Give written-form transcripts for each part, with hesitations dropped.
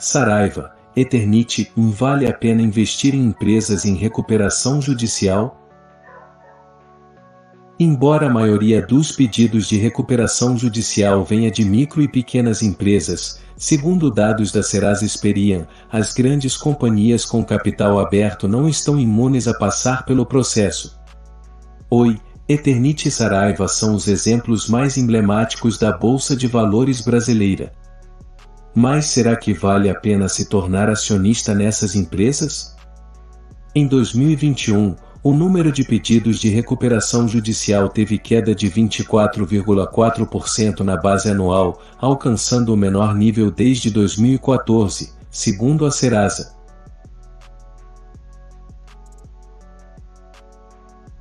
Saraiva, Eternit, vale a pena investir em empresas em recuperação judicial? Embora a maioria dos pedidos de recuperação judicial venha de micro e pequenas empresas, segundo dados da Serasa Experian, as grandes companhias com capital aberto não estão imunes a passar pelo processo. Oi, Eternit e Saraiva são os exemplos mais emblemáticos da Bolsa de Valores brasileira. Mas será que vale a pena se tornar acionista nessas empresas? Em 2021, o número de pedidos de recuperação judicial teve queda de 24,4% na base anual, alcançando o menor nível desde 2014, segundo a Serasa.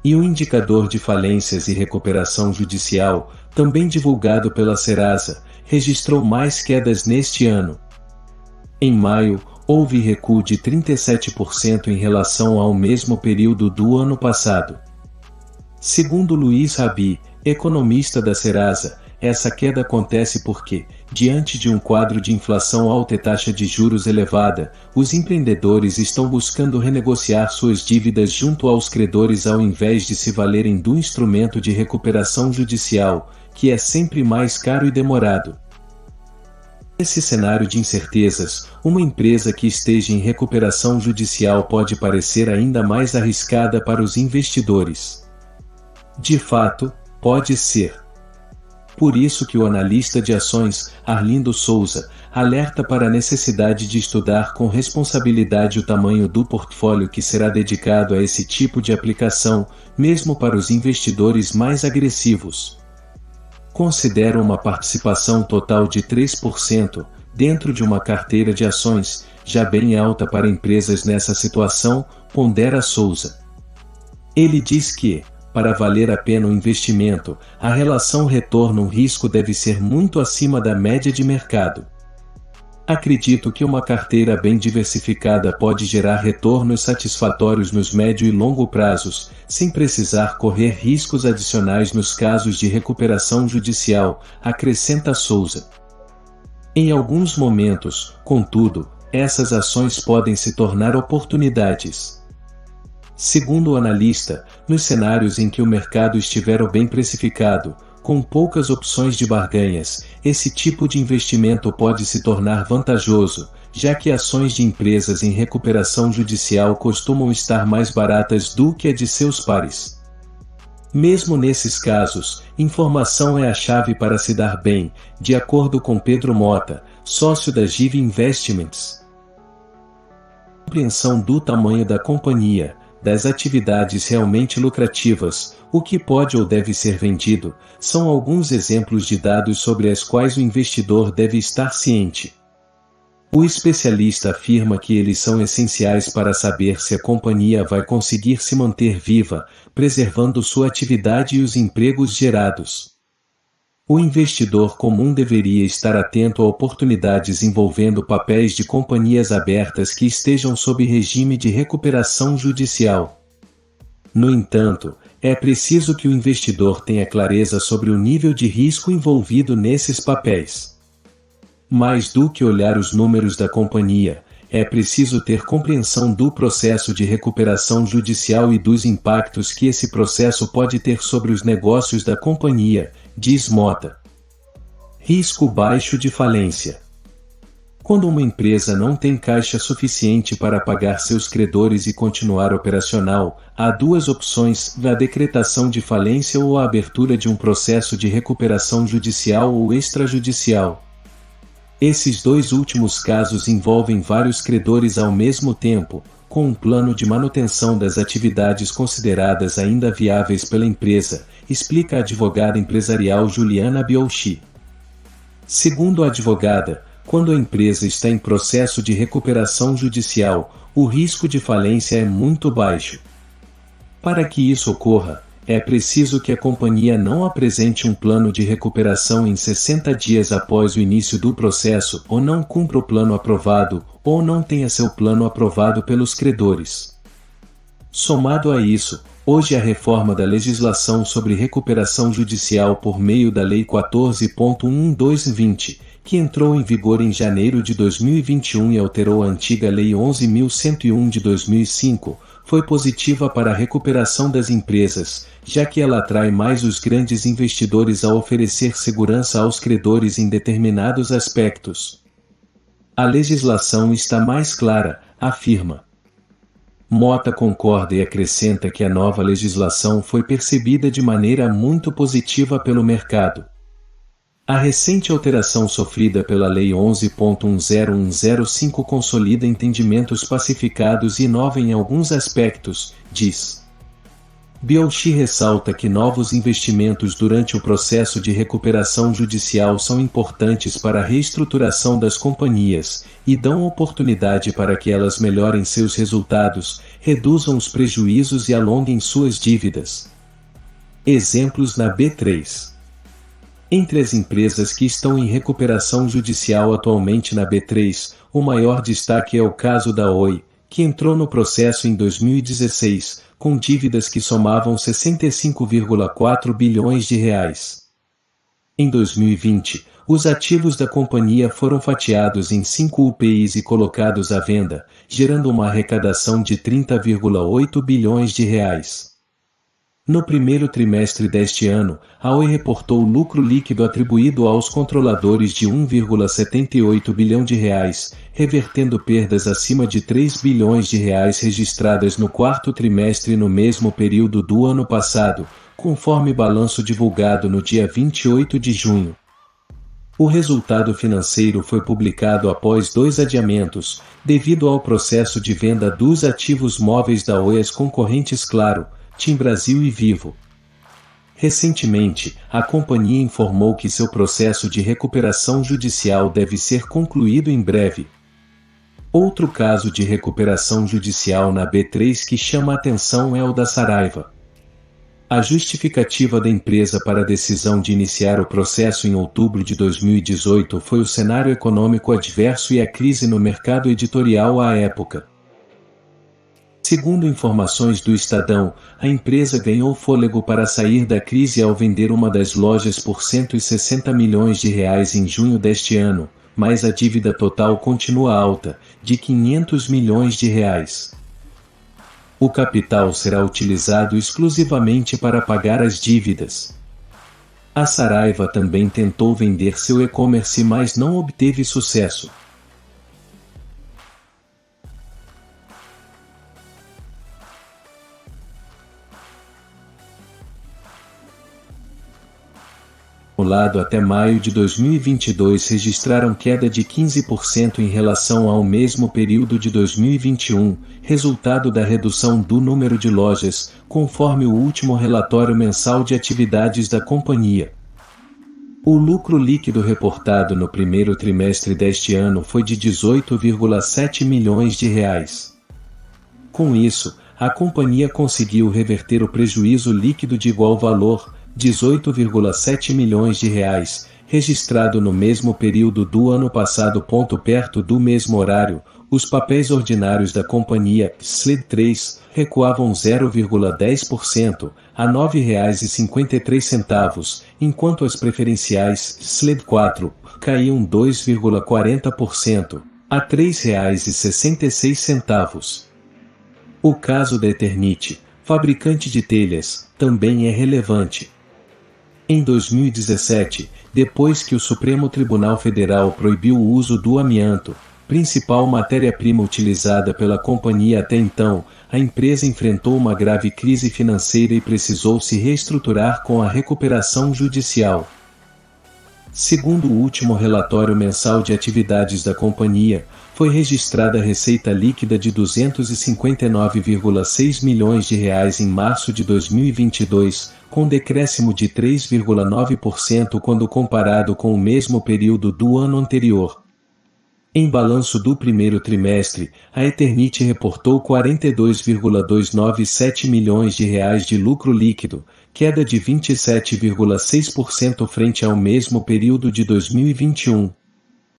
E o indicador de falências e recuperação judicial, também divulgado pela Serasa, registrou mais quedas neste ano. Em maio, houve recuo de 37% em relação ao mesmo período do ano passado. Segundo Luiz Rabi, economista da Serasa, essa queda acontece porque, diante de um quadro de inflação alta e taxa de juros elevada, os empreendedores estão buscando renegociar suas dívidas junto aos credores ao invés de se valerem do instrumento de recuperação judicial, que é sempre mais caro e demorado. Nesse cenário de incertezas, uma empresa que esteja em recuperação judicial pode parecer ainda mais arriscada para os investidores. De fato, pode ser. Por isso que o analista de ações, Arlindo Souza, alerta para a necessidade de estudar com responsabilidade o tamanho do portfólio que será dedicado a esse tipo de aplicação, mesmo para os investidores mais agressivos. Considera uma participação total de 3%, dentro de uma carteira de ações, já bem alta para empresas nessa situação, pondera Souza. Ele diz que, para valer a pena o investimento, a relação retorno-risco deve ser muito acima da média de mercado. Acredito que uma carteira bem diversificada pode gerar retornos satisfatórios nos médio e longo prazos, sem precisar correr riscos adicionais nos casos de recuperação judicial, acrescenta Souza. Em alguns momentos, contudo, essas ações podem se tornar oportunidades. Segundo o analista, nos cenários em que o mercado estiver bem precificado, com poucas opções de barganhas, esse tipo de investimento pode se tornar vantajoso, já que ações de empresas em recuperação judicial costumam estar mais baratas do que a de seus pares. Mesmo nesses casos, informação é a chave para se dar bem, de acordo com Pedro Mota, sócio da GIV Investments. Compreensão do tamanho da companhia, das atividades realmente lucrativas, o que pode ou deve ser vendido, são alguns exemplos de dados sobre as quais o investidor deve estar ciente. O especialista afirma que eles são essenciais para saber se a companhia vai conseguir se manter viva, preservando sua atividade e os empregos gerados. O investidor comum deveria estar atento a oportunidades envolvendo papéis de companhias abertas que estejam sob regime de recuperação judicial. No entanto, é preciso que o investidor tenha clareza sobre o nível de risco envolvido nesses papéis. Mais do que olhar os números da companhia, é preciso ter compreensão do processo de recuperação judicial e dos impactos que esse processo pode ter sobre os negócios da companhia, diz Mota. Risco baixo de falência. Quando uma empresa não tem caixa suficiente para pagar seus credores e continuar operacional, há duas opções: a decretação de falência ou a abertura de um processo de recuperação judicial ou extrajudicial. Esses dois últimos casos envolvem vários credores ao mesmo tempo, com um plano de manutenção das atividades consideradas ainda viáveis pela empresa, explica a advogada empresarial Juliana Biolchi. Segundo a advogada, quando a empresa está em processo de recuperação judicial, o risco de falência é muito baixo. Para que isso ocorra, é preciso que a companhia não apresente um plano de recuperação em 60 dias após o início do processo, ou não cumpra o plano aprovado, ou não tenha seu plano aprovado pelos credores. Somado a isso, hoje a reforma da legislação sobre recuperação judicial por meio da Lei 14.1/2020, que entrou em vigor em janeiro de 2021 e alterou a antiga Lei 11.101 de 2005, foi positiva para a recuperação das empresas, já que ela atrai mais os grandes investidores a oferecer segurança aos credores em determinados aspectos. A legislação está mais clara, afirma. Mota concorda e acrescenta que a nova legislação foi percebida de maneira muito positiva pelo mercado. A recente alteração sofrida pela Lei 11.10105 consolida entendimentos pacificados e inova em alguns aspectos, diz. Biolchi ressalta que novos investimentos durante o processo de recuperação judicial são importantes para a reestruturação das companhias e dão oportunidade para que elas melhorem seus resultados, reduzam os prejuízos e alonguem suas dívidas. Exemplos na B3. Entre as empresas que estão em recuperação judicial atualmente na B3, o maior destaque é o caso da Oi, que entrou no processo em 2016, com dívidas que somavam 65,4 bilhões de reais. Em 2020, os ativos da companhia foram fatiados em 5 UPIs e colocados à venda, gerando uma arrecadação de 30,8 bilhões de reais. No primeiro trimestre deste ano, a Oi reportou lucro líquido atribuído aos controladores de 1,78 bilhão de reais, revertendo perdas acima de 3 bilhões de reais registradas no quarto trimestre no mesmo período do ano passado, conforme balanço divulgado no dia 28 de junho. O resultado financeiro foi publicado após 2 adiamentos, devido ao processo de venda dos ativos móveis da Oi às concorrentes Claro, TIM Brasil e Vivo. Recentemente, a companhia informou que seu processo de recuperação judicial deve ser concluído em breve. Outro caso de recuperação judicial na B3 que chama a atenção é o da Saraiva. A justificativa da empresa para a decisão de iniciar o processo em outubro de 2018 foi o cenário econômico adverso e a crise no mercado editorial à época. Segundo informações do Estadão, a empresa ganhou fôlego para sair da crise ao vender uma das lojas por 160 milhões de reais em junho deste ano, mas a dívida total continua alta, de 500 milhões de reais. O capital será utilizado exclusivamente para pagar as dívidas. A Saraiva também tentou vender seu e-commerce, mas não obteve sucesso. Acumulado até maio de 2022 registraram queda de 15% em relação ao mesmo período de 2021, resultado da redução do número de lojas, conforme o último relatório mensal de atividades da companhia. O lucro líquido reportado no primeiro trimestre deste ano foi de 18,7 milhões de reais. Com isso, a companhia conseguiu reverter o prejuízo líquido de igual valor, 18,7 milhões de reais, registrado no mesmo período do ano passado. Perto do mesmo horário, os papéis ordinários da companhia, SLED 3, recuavam 0,10%, a R$ 9,53, enquanto as preferenciais, SLED 4, caíam 2,40%, a R$ 3,66. O caso da Eternit, fabricante de telhas, também é relevante. Em 2017, depois que o Supremo Tribunal Federal proibiu o uso do amianto, principal matéria-prima utilizada pela companhia até então, a empresa enfrentou uma grave crise financeira e precisou se reestruturar com a recuperação judicial. Segundo o último relatório mensal de atividades da companhia, foi registrada receita líquida de 259,6 milhões de reais em março de 2022, com decréscimo de 3,9% quando comparado com o mesmo período do ano anterior. Em balanço do primeiro trimestre, a Eternit reportou 42,297 milhões de reais de lucro líquido, queda de 27,6% frente ao mesmo período de 2021.